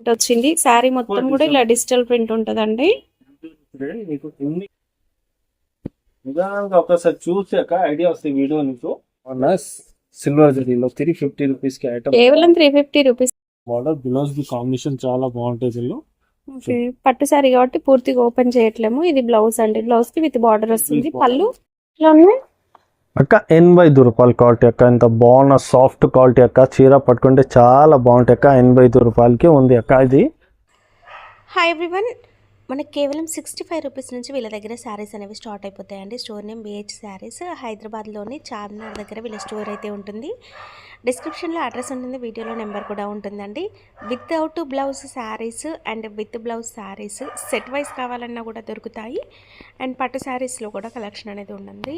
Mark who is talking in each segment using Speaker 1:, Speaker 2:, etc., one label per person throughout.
Speaker 1: Print వచ్చింది. శారీ మొత్తం కూడా ఇలా డిజిటల్ ప్రింట్ ఉంటదండి.
Speaker 2: ఒకసారి చూసాక ఐడియా వస్తుంది వీడియో నీకు. సిల్వర్ జరీలో 350 రూపీస్ కి ఐటమ్,
Speaker 1: కేవలం 350 rupees.
Speaker 2: Border blouse the combination చాలా బాగుంటుంది.
Speaker 1: పట్టు శారీ కాబట్టి పూర్తిగా ఓపెన్ చేయట్లేము. ఇది బ్లౌజ్ అండి. బ్లౌజ్ కి విత్ బార్డర్ వస్తుంది. పళ్ళు
Speaker 2: అక్క 85 రూపాయల క్వాలిటీ అక్క. ఇంత బాగున్న సాఫ్ట్ క్వాలిటీ అక్క. చీర పట్టుకుంటే చాలా బాగుంటాయి అక్క. 85 రూపాయలకి ఉంది అక్క ఇది.
Speaker 3: హాయ్ ఎవ్రీవన్, మనకి కేవలం 65 రూపీస్ నుంచి వీళ్ళ దగ్గర శారీస్ అనేవి స్టార్ట్ అయిపోతాయండి. స్టోర్ నేమ్ BH శారీస్, హైదరాబాద్లోని చార్మినార్ దగ్గర వీళ్ళ స్టోర్ అయితే ఉంటుంది. డిస్క్రిప్షన్లో అడ్రస్ ఉంటుంది, వీడియోలో నెంబర్ కూడా ఉంటుందండి. Without blouse saris and with blouse saris set wise కావాలన్నా కూడా దొరుకుతాయి. అండ్ పట్టు శారీస్లో కూడా కలెక్షన్ అనేది ఉంటుంది.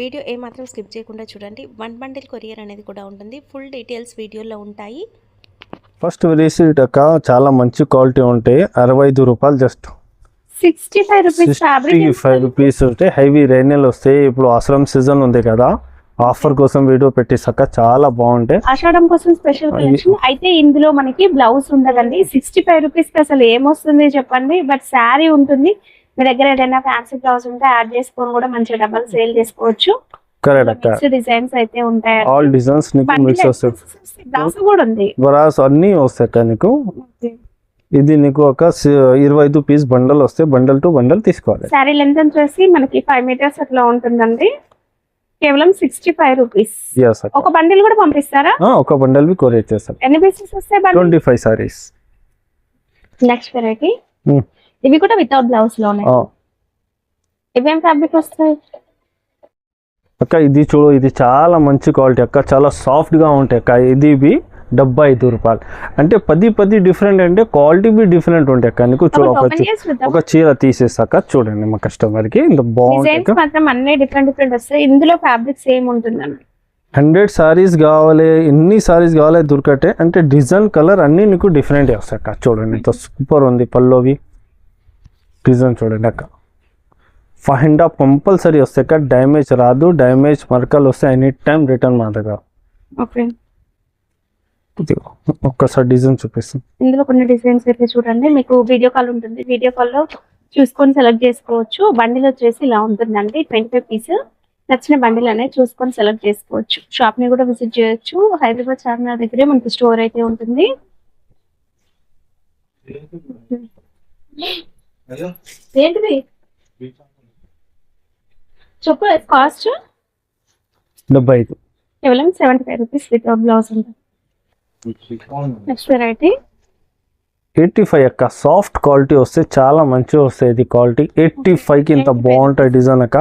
Speaker 3: వీడియో ఏమాత్రం స్కిప్ చేయకుండా చూడండి. 1 బండిల్ కొరియర్ అనేది కూడా ఉంటుంది. ఫుల్ డీటెయిల్స్ వీడియోలో ఉంటాయి.
Speaker 2: ఫస్ట్ రీసీట్ అక్క చాలా మంచి క్వాలిటీ ఉంటాయి. 65 రూపాయలు జస్ట్
Speaker 1: 65
Speaker 2: రూపీస్ వస్తాయి. హెవీ రైనల్ వస్తాయి. ఇప్పుడు ఆశ్రమ్ సీజన్ ఉంది కదా, ఆఫర్ కోసం వీడియో పెట్టేసాక చాలా బాగుంటాయి.
Speaker 1: ఆషాఢం కోసం స్పెషల్ కలెక్షన్ అయితే ఇందులో మనకి బ్లౌజ్ ఉండదండి. 65 రూపీస్ కి అసలు ఏమొస్తుంది చెప్పండి. బట్ శారీ ఉంటుంది. మీ దగ్గర ఏదైనా ఫ్యాన్సీ బ్లౌజ్ ఉంటే యాడ్ చేసుకొని కూడా మంచిగా డబల్ సేల్ చేసుకోవచ్చు. డిజైన్స్ అయితే ఉంటాయి.
Speaker 2: ఆల్ డిజైన్స్ నీకు మిక్స్ వస్తాయి.
Speaker 1: బ్లౌజ్ కూడా ఉంది.
Speaker 2: బరాస్ అన్ని వస్తాయి నీకు. ఇది నీకు ఒక 25 పీస్ బండల్ వస్తే బండల్ టు బండల్ తీసుకోవాలి.
Speaker 1: శారీ లెంత్ వచ్చేసి మనకి 5 మీటర్స్ అట్లా ఉంటుందండి. కేవలం 65 రూపీస్. ఒక బండిల్ కూడా పంపిస్తారా?
Speaker 2: ఒక బండిల్ బి కొరియర్ చేస్తారు.
Speaker 1: ఎన్ని పీసెస్ వస్తాయి?
Speaker 2: 25 సారీస్.
Speaker 1: నెక్స్ట్ వెరైటీ ఇవి కూడా వితౌట్ బ్లౌజ్ లో ఉన్నాయి. ఇవేం ఫ్యాబ్రిక్ వస్తాయి
Speaker 2: అక్క? ఇది చూడు, ఇది చాలా మంచి క్వాలిటీ అక్క. చాలా సాఫ్ట్ గా ఉంటాయి అక్క. ఇది బి 75 రూపాయలు. అంటే 10 డిఫరెంట్, అంటే క్వాలిటీ బి డిఫరెంట్ ఉంటాయి అక్క. నీకు చూడ ఒక చీర తీసేసాక చూడండి మా కస్టమర్ కి ఇంత
Speaker 1: బాగుంటాయి. ఇందులో ఫ్యాబ్రిక్ సేమ్ ఉంటుందండి.
Speaker 2: 100 సారీస్ కావాలి, ఎన్ని సారీస్ కావాలి దొరకటే. అంటే డిజైన్ కలర్ అన్ని నీకు డిఫరెంట్ వస్తాయి అక్క. చూడండి ఎంత సూపర్ ఉంది. పల్లోవి డిజైన్ చూడండి అక్క. 5.5 కంపల్సరీ వస్తాయి అక్క. డ్యామేజ్ రాదు. డ్యామేజ్ మరకలు వస్తాయి ఎనీ టైం రిటర్న్ మా దగ్గర. ఒక్కసారి డిజైన్ చూపిస్తాం.
Speaker 1: ఇందులో కొన్ని డిజైన్స్ అయితే చూడండి. మీకు వీడియో కాల్ ఉంటుంది. వీడియో కాల్ లో చూసుకొని సెలెక్ట్ చేసుకోవచ్చు. బండిల్ వచ్చేసి ఇలా ఉంటుందండి. 25 పీస్. నచ్చిన బండిల్ అనేది చూసుకొని సెలెక్ట్ చేసుకోవచ్చు. షాప్ ని కూడా విజిట్ చేయొచ్చు. హైదరాబాద్ చార్మినార్ దగ్గరే మనకి స్టోర్ అయితే ఉంటుంది. ఏంటిది చెప్పు? కాస్ట్
Speaker 2: 75.
Speaker 1: కేవలం 75 రూపీస్ వితౌట్ బ్లౌజ్ ఉంటుంది. నెక్స్ట్ వెరైటీ
Speaker 2: 85 అక్క. సాఫ్ట్ క్వాలిటీ వస్తే చాలా మంచిగా వస్తాయి. ఇది క్వాలిటీ 85 కి ఇంత బాగుంటాయి డిజైన్ అక్క.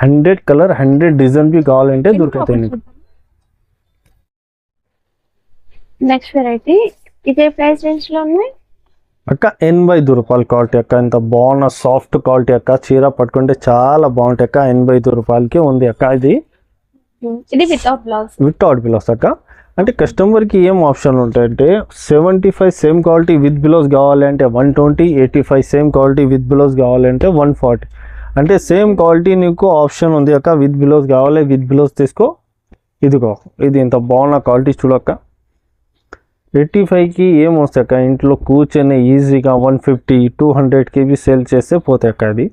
Speaker 2: 100 కలర్ 100 డిజైన్ బి కావాలంటే దొరుకుతాయి నీకు.
Speaker 1: నెక్స్ట్ వెరైటీ ఇదే ప్రైస్ రేంజ్ లో ఉన్నాయి
Speaker 2: అక్క. 85 రూపాయల క్వాలిటీ అక్క. ఇంత బాగున్న సాఫ్ట్ క్వాలిటీ అక్క. చీర పట్టుకుంటే చాలా బాగుంటాయి అక్క. 85 రూపాయలకి ఉంది అక్క. ఇది
Speaker 1: వితౌట్ బ్లౌజ్.
Speaker 2: వితౌట్ బ్లౌజ్ అక్క. అంటే కస్టమర్కి ఏం ఆప్షన్ ఉంటాయంటే 75 సేమ్ క్వాలిటీ విత్ బ్లౌజ్ కావాలంటే 120, 85 సేమ్ క్వాలిటీ విత్ బ్లౌజ్ కావాలంటే 140. అంటే సేమ్ క్వాలిటీ నీకు ఆప్షన్ ఉంది అక్క. విత్ బ్లౌజ్ కావాలి, విత్ బ్లౌజ్ తీసుకో. ఇదిగో ఇది ఇంత బాగున్న క్వాలిటీ చూడక్క. 85కి ఏం వస్తాయి అక్క. ఇంట్లో కూర్చొని ఈజీగా 150, 200కి సేల్ చేస్తే పోతాయి అక్క. అది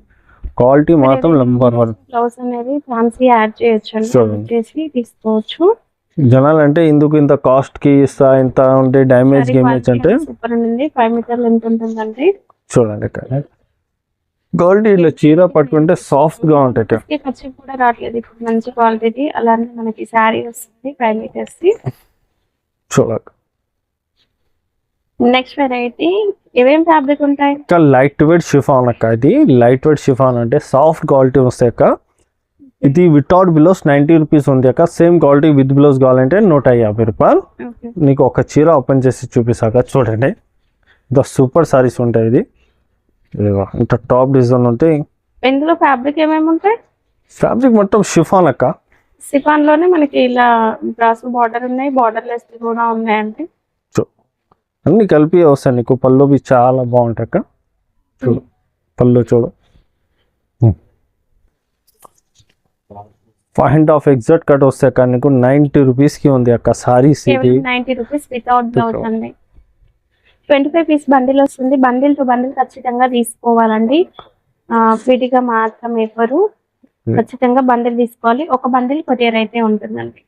Speaker 2: క్వాలిటీ మాత్రం నంబర్ 1.
Speaker 1: బ్లౌజ్ అనేది ఫ్యాన్సీ యాడ్ చేయొచ్చు, తీసుకోవచ్చు.
Speaker 2: జనాలు అంటే ఇందుకు ఇంత కాస్ట్ కి ఇస్తా, ఇంత ఉంటే డ్యామేజ్ గేమేజ్ అంటే
Speaker 1: సూపర్ ఉంది. 5 మీటర్లు ఎంత ఉంటుందండి
Speaker 2: చూడండి. క్వాలిటీ ఇట్లా చీర పట్టుకుంటే సాఫ్ట్ గా ఉంటాయి.
Speaker 1: ఖర్చు కూడా రావట్లేదు ఇప్పుడు. మంచి క్వాలిటీ. అలానే మనకి శారీ వస్తుంది 5 మీటర్స్.
Speaker 2: చూడక
Speaker 1: నెక్స్ట్ వెరైటీ ఏమేం ఫ్యాబ్రిక్ ఉంటాయి?
Speaker 2: లైట్ వెయిట్ షిఫాన్ అక్క. ఇది లైట్ వెయిట్ షిఫాన్ అంటే సాఫ్ట్ క్వాలిటీ వస్తాయి అక్క. ఇది వితౌట్ బ్లౌజ్ 90 రూపీస్ ఉంది అక్క. సేమ్ క్వాలిటీ విత్ బ్లౌజ్ కావాలంటే 150 రూపాయలు. నీకు ఒక చీర ఓపెన్ చేసి చూపిస్తాక చూడండి. ఇంత సూపర్ సారీస్ ఉంటాయి. ఇది ఇంత టాప్ డిజైన్ ఉంటాయి.
Speaker 1: ఇందులో ఫ్యాబ్రిక్ ఏమేమి ఉంటాయి?
Speaker 2: ఫ్యాబ్రిక్ మొత్తం షిఫాన్ అక్క.
Speaker 1: షిఫాన్ లోనే మనకి ఇలా బ్రాస్ బార్డర్ ఉన్నాయి, బార్డర్ లెస్ కూడా ఉన్నాయండి.
Speaker 2: అన్ని కలిపి వస్తాయి నీకు. పళ్ళు బి చాలా బాగుంటాయి అక్క. చూడు పళ్ళు చూడు. 5.5 ఎగ్జాక్ట్ కట్ వస్తే అక్క నీకు 90 రూపీస్ కి ఉంది అక్క సారీస్. ఇది
Speaker 1: 90 రూపీస్ వితౌట్ బ్లౌజ్ అండి. 25 పీస్ బండిల్ వస్తుంది. బండిల్ టు బండిల్ ఖచ్చితంగా తీసుకోవాలండి. విడిగా మాత్రం ఇవ్వరు. ఖచ్చితంగా బండిల్ తీసుకోవాలి. ఒక బండిల్ కొరియర్ అయితే ఉంటుందండి.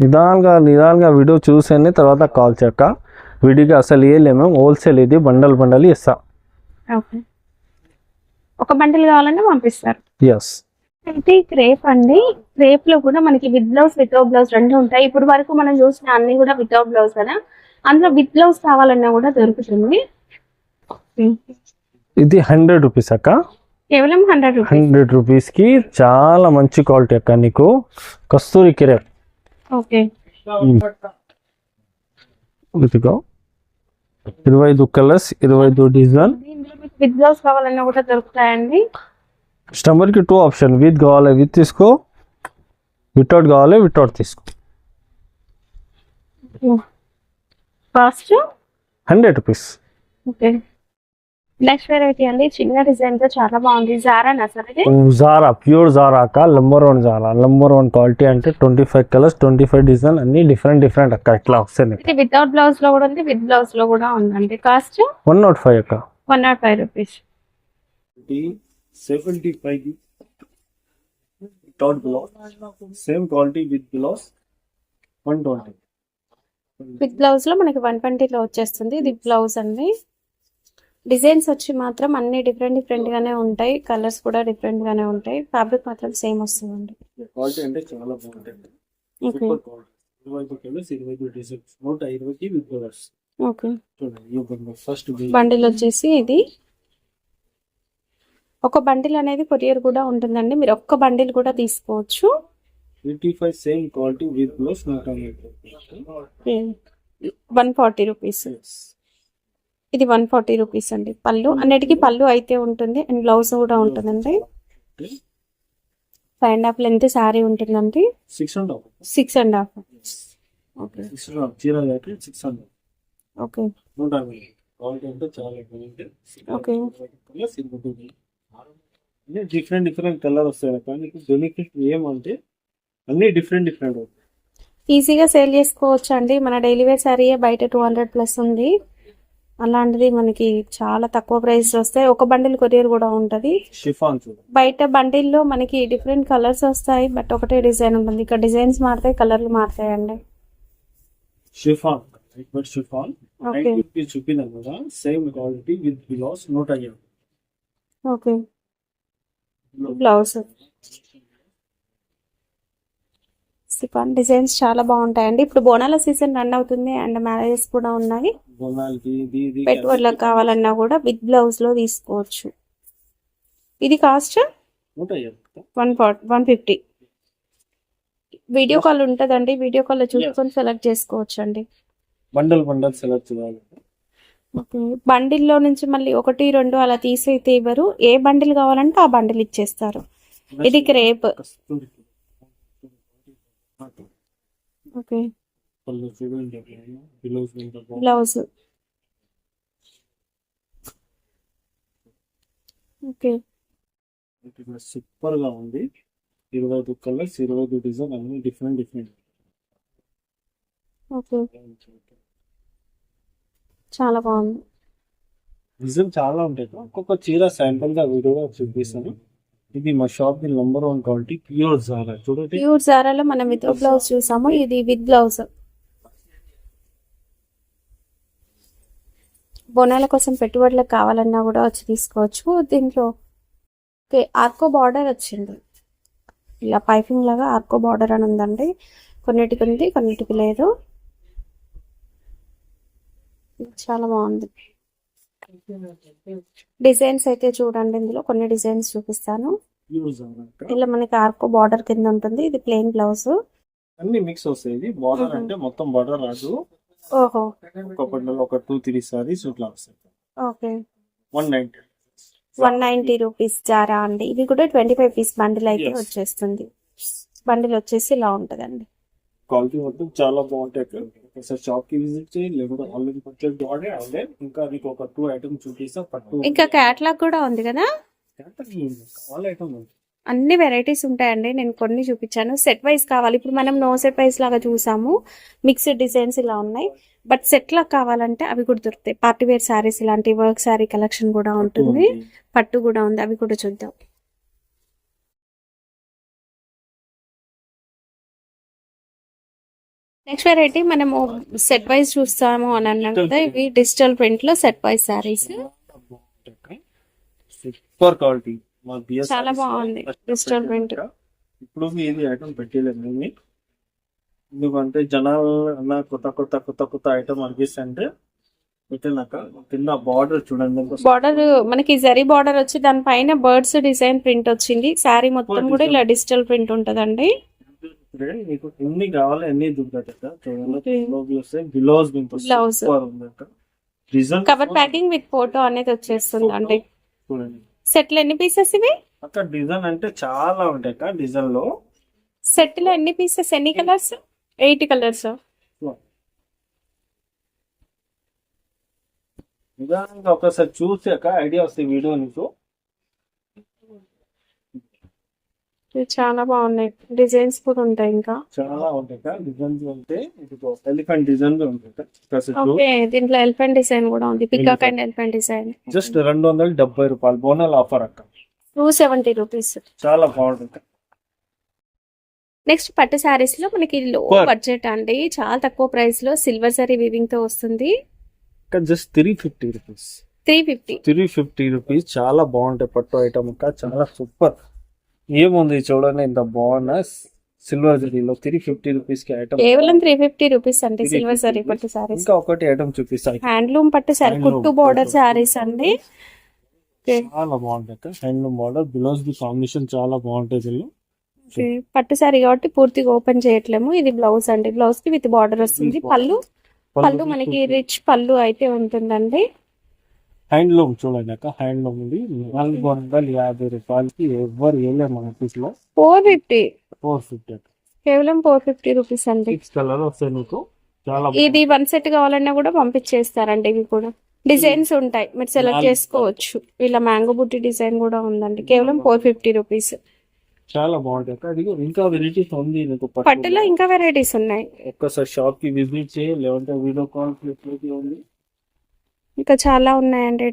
Speaker 2: నిదానంగా వీడియో చూసేని తర్వాత కాల్ చేయక. విడిగా అసలు వేయలేము, హోల్సేల్ ఇది బండల్ ఇస్తా.
Speaker 1: ఓకే, ఒక బండిల్ కావాలంటే పంపిస్తారు.
Speaker 2: ఎస్.
Speaker 1: అయితే క్రేప్ అండి. క్రేప్ లో కూడా మనకి విత్ బ్లౌజ్ వితౌట్ బ్లౌజ్ రెండు ఉంటాయి. ఇప్పుడు వరకు మనం చూసిన అన్ని కూడా వితౌట్ బ్లౌజ్ కదా, అందులో విత్ బ్లౌజ్ కావాలన్నా కూడా దొరుకుతుంది.
Speaker 2: ఇది 100 రూపీస్ అక్క.
Speaker 1: కేవలం 100 రూపీస్.
Speaker 2: 100 రూపీస్కి చాలా మంచి క్వాలిటీ అక్క. నీకు కస్తూరి క్రేప్.
Speaker 1: ఓకే,
Speaker 2: ఇదిగో 25 కలర్స్, 25 డిజైన్.
Speaker 1: ఇందులో మీకు విత్ బ్లౌజ్ కావాలన్నా కూడా దొరుకుతాయండి.
Speaker 2: కస్టమర్కి 2 ఆప్షన్, విత్ కావాలి విత్ తీసుకో, వితౌట్ కావాలి వితౌట్ తీసుకో.
Speaker 1: Cost
Speaker 2: 100 rupees.
Speaker 1: Okay, next variety అండి. చిన్న డిజైన్ తో చాలా బాగుంది. జారా సార్ ఇది?
Speaker 2: జారా, ప్యూర్ జారా అక్క. Number 1 Zara, number 1 quality. అంటే 25 కలర్స్, 25 డిజైన్, అన్ని డిఫరెంట్ అక్క. ఇట్లా వస్తాయి.
Speaker 1: ఇది వితౌట్ బ్లౌజ్ లో కూడా ఉంది, విత్ బ్లౌజ్ లో కూడా ఉందండి. కాస్ట్
Speaker 2: 105 అక్క.
Speaker 1: 105 rupees.
Speaker 2: 75 without blouse, same quality with blouse 120.
Speaker 1: With blouse లో మనకి 120 లో వచ్చేస్తుంది. ఇది బ్లౌజ్ అండి. డిజైన్స్ వచ్చి మాత్రం అన్ని డిఫరెంట్ గానే ఉంటాయి. కలర్స్ కూడా డిఫరెంట్ గానే ఉంటాయి. ఫ్యాబ్రిక్ మాత్రం సేమ్ వస్తుందండి.
Speaker 2: క్వాలిటీ అంటే చాలా బాగుంటుంది.
Speaker 1: Okay,
Speaker 2: super quality. 25 colours, 25 designs, 120 with blouse.
Speaker 1: Okay.
Speaker 2: చూడండి ఈ బండిల్ ఫస్ట్
Speaker 1: బండిల్ వచ్చేసి ఇది. ఒక బండిల్ అనేది కొరియర్ కూడా ఉంటుందండి. మీరు ఒక్క బండిల్ కూడా తీసుకోవచ్చు.
Speaker 2: 25 same quality with blouse
Speaker 1: 140 rupees. ఇది 140 రూపీస్ అండి. పళ్ళు అన్నిటికీ పళ్ళు అయితే ఉంటుంది అండ్ బ్లౌజ్ కూడా ఉంటుందండి. 5.5 లెంత్ శారీ ఉంటుందండి. 6.5. ఓకే,
Speaker 2: 600.
Speaker 1: ఓకే,
Speaker 2: క్వాలిటీ అంటే చాలా బాగుంటుంది.
Speaker 1: ఓకే.
Speaker 2: డిఫరెంట్ కలర్ వస్తాయి కానీ బెనిఫిట్ ఏమంటే అన్ని డిఫరెంట్
Speaker 1: ఈజీగా సేల్ చేసుకోవచ్చు అండి. మన డైలీ వేర్ శారీ బయట 200+ ఉంది. అలాంటిది మనకి చాలా తక్కువ ప్రైస్ వస్తాయి. ఒక బండిల్ కొరియర్ కూడా ఉంటది.
Speaker 2: షిఫాన్
Speaker 1: బయట బండిల్లో మనకి డిఫరెంట్ కలర్స్ వస్తాయి, బట్ ఒకటే డిజైన్ ఉంటుంది. ఇక్కడ డిజైన్స్ మారుతాయి, కలర్లు మారుతాయండి.
Speaker 2: షిఫాన్
Speaker 1: ఓకే,
Speaker 2: చూపినా కదా, same quality with blouse 150.
Speaker 1: Okay. Blouse chiffon designs చాలా బాగుంటాయండి. ఇప్పుడు బోనాల సీజన్ రన్ అవుతుంది అండ్ మ్యారేజెస్ కూడా ఉన్నాయి. పెట్టుబడులకు కావాలన్నా కూడా విత్ బ్లౌజ్ లో తీసుకోవచ్చు. ఇది కాస్ట్ 150. వీడియో కాల్ ఉంటుందండి. వీడియో కాల్ చూసుకొని సెలెక్ట్ చేసుకోవచ్చు అండి.
Speaker 2: బండల్ సెలెక్ట్ చేయాలి.
Speaker 1: ఓకే, బండిల్లో నుంచి మళ్ళీ 1, 2 అలా తీసైతే ఇవ్వరు. ఏ బండిల్ కావాలంటే ఆ బండిల్ ఇచ్చేస్తారు. ఇది crepe. Okay, blouse. Okay,
Speaker 2: super గా ఉంది. 25 కలర్స్, 25 డిజైన్, అన్ని డిఫరెంట్.
Speaker 1: ఓకే, చాలా బాగుంది.
Speaker 2: డిజైన్ చాలా ఉంటాయి. ఒక్కొక్క చీర శాంపుల్ గా వీడియోగా చూపిస్తాను. ఇది మా shop the number 1 quality pure Zara. చూడండి,
Speaker 1: ప్యూర్ జారాలో మనం విత్ బ్లౌజ్ చూసాము. ఇది విత్ బ్లౌజ్. బోనాల కోసం పెట్టుబడులకు కావాలన్నా కూడా వచ్చి తీసుకోవచ్చు. దీంట్లో ఆర్కో బార్డర్ వచ్చింది. ఇలా పైపింగ్ లాగా ఆర్కో బార్డర్ అని ఉందండి. కొన్నిటికి ఉంది, కొన్నిటికి లేదు. చాలా బాగుంది. డిజైన్స్ అయితే చూడండి, ఇందులో కొన్ని డిజైన్స్ చూపిస్తాను. ఇలా మనకి ఆర్కో బార్డర్ కింద ఉంటుంది. ఇది ప్లెయిన్ బ్లౌజ్.
Speaker 2: అన్ని మిక్స్ వస్తాయి. ఇది బార్డర్ అంటే మొత్తం బార్డర్ రాదు.
Speaker 1: ఓహో,
Speaker 2: ఒక 2-3 సారీస్ ఇట్లా వస్తాయి.
Speaker 1: ఓకే.
Speaker 2: 190
Speaker 1: రూపీస్ జారా అండి. ఇది కూడా 25 పీస్ బండిల్ అయితే వచ్చేస్తుంది. బండిల్ వచ్చేసి ఇలా ఉంటదండి.
Speaker 2: క్వాలిటీ మొత్తం చాలా బాగుంటాయి. ఒకసారి షాప్ కి విజిట్ చేయండి, లేకపోతే ఆన్లైన్ పర్చేస్ ద్వారా. ఇంకా మీకు ఒక 2 ఐటమ్స్ చూపిస్తా.
Speaker 1: ఇంకా క్యాటలాగ్ కూడా ఉంది కదా.
Speaker 2: ఆల్ ఐటమ్ ఉంది.
Speaker 1: అన్ని వెరైటీస్ ఉంటాయండి. నేను కొన్ని చూపించాను. సెట్ వైజ్ కావాలి, ఇప్పుడు మనం నో సెట్ వైజ్ లాగా చూసాము, మిక్స్డ్ డిజైన్స్ ఇలా ఉన్నాయి. బట్ సెట్ లా కావాలంటే అవి కూడా దొరుకుతాయి. పార్టీ వేర్ శారీస్ ఇలాంటి వర్క్ శారీ కలెక్షన్ కూడా ఉంటుంది, పట్టు కూడా ఉంది, అవి కూడా చూద్దాం. నెక్స్ట్ వెరైటీ మనము సెట్ వైజ్ చూస్తాము అని అన్నాం కదా, ఇవి డిజిటల్ ప్రింట్ లో set wise saris.
Speaker 2: Super quality,
Speaker 1: చాలా బాగుంది డిజిటల్ ప్రింట్.
Speaker 2: ఇప్పుడు ఇది ఐటమ్ పెట్టలేదు మేము, ఎందుకంటే జనాలు అన్న కొత్త ఐటమ్ అనిపిస్తుంటే పెట్టినాక కింద బార్డర్ చూడండి.
Speaker 1: బార్డర్ మనకి జరీ బార్డర్ వచ్చి దానిపైన బర్డ్స్ డిజైన్ ప్రింట్ వచ్చింది. శారీ మొత్తం కూడా ఇలా డిజిటల్ ప్రింట్ ఉంటదండి.
Speaker 2: మీకు ఎన్ని కావాలి ఎన్ని దొరుకుతాయి. చూడండి blouse
Speaker 1: blouse cover packing with photo అనేది వచ్చేస్తుంది అండి.
Speaker 2: చూడండి
Speaker 1: సెట్ లో ఎన్ని పీసెస్ ఇవి?
Speaker 2: అక్కడ డిజైన్ అంటే చాలా ఉంటాయి అక్క. డిజైన్ లో
Speaker 1: సెట్ లో ఎన్ని పీసెస్, ఎన్ని కలర్స్? 8 కలర్స్.
Speaker 2: నిదానంగా ఒకసారి చూసాక ఐడియా వస్తుంది వీడియో నీకు.
Speaker 1: చాలా బాగున్నాయి, డిజైన్స్ కూడా ఉంటాయి, ఇంకా
Speaker 2: చాలా ఉంటాయి డిజైన్స్. ఉంటే ఎలిఫెంట్ డిజైన్ ఉంటాయి.
Speaker 1: ఓకే, దీంట్లో ఎలిఫెంట్ డిజైన్ కూడా ఉంది, peacock and elephant design.
Speaker 2: Just 270 రూపాయలు బోనల్ ఆఫర్ అక్క.
Speaker 1: 270 రూపీస్.
Speaker 2: చాలా బాగుంటుంది.
Speaker 1: నెక్స్ట్ పట్టు శారీస్ లో మనకి లో బడ్జెట్ అండి, చాలా తక్కువ ప్రైస్ లో సిల్వర్ జరీ వీవింగ్ తో వస్తుంది.
Speaker 2: Just 350 rupees. 350 రూపీస్. చాలా బాగుంటాయి పట్టు ఐటమ్ అక్క, చాలా సూపర్. ఏముంది చూడండి, ఇంత బాగున్నా సిల్వర్ జరీలో 350 రూపీస్ కి ఐటమ్.
Speaker 1: కేవలం 350 రూపీస్ అంటే సిల్వర్ జరీ పట్టు శారీస్.
Speaker 2: ఇంకా ఒకటి ఐటమ్ చూపిస్తాను,
Speaker 1: హ్యాండ్లూమ్ పట్టు శారీ, కుట్టు బోర్డర్ శారీస్ అండి.
Speaker 2: చాలా బాగుంటాయి. Handloom border blouse the combination చాలా బాగుంటుంది.
Speaker 1: పట్టు శారీ కాబట్టి పూర్తిగా ఓపెన్ చేయట్లేము. ఇది బ్లౌజ్ అండి, బ్లౌజ్ కి విత్ బార్డర్ వస్తుంది. పళ్ళు మనకి రిచ్ పళ్ళు అయితే ఉంటుందండి.
Speaker 2: హ్యాండ్లూమ్ చూడండి అక్క, హ్యాండ్లూమ్ ఉంది. 450 రూపాయలకి ఎవరు వేయలేము మన ఆఫీస్ లో. 450
Speaker 1: కేవలం 450 రూపీస్ అండి.
Speaker 2: 6 కలర్ వస్తాయి నీకు. చాలా
Speaker 1: ఇది 1 సెట్ కావాలన్నా కూడా పంపించేస్తారండి. ఇవి కూడా డిజైన్స్ ఉంటాయి, మీరు సెలెక్ట్ చేసుకోవచ్చు. ఇలా మ్యాంగో బుట్టి డిజైన్ కూడా ఉందండి, కేవలం 450 రూపీస్.
Speaker 2: చాలా బాగుంటాయి అక్క. అది ఇంకా వెరైటీస్ ఉంది నీకు
Speaker 1: పట్టులో, ఇంకా వెరైటీస్ ఉన్నాయి.
Speaker 2: ఒక్కసారి షాప్ కి విజిట్ చేయి, లేదంటే వీడియో కాల్ ఉంది.
Speaker 1: ఇంకా చాలా ఉన్నాయండి.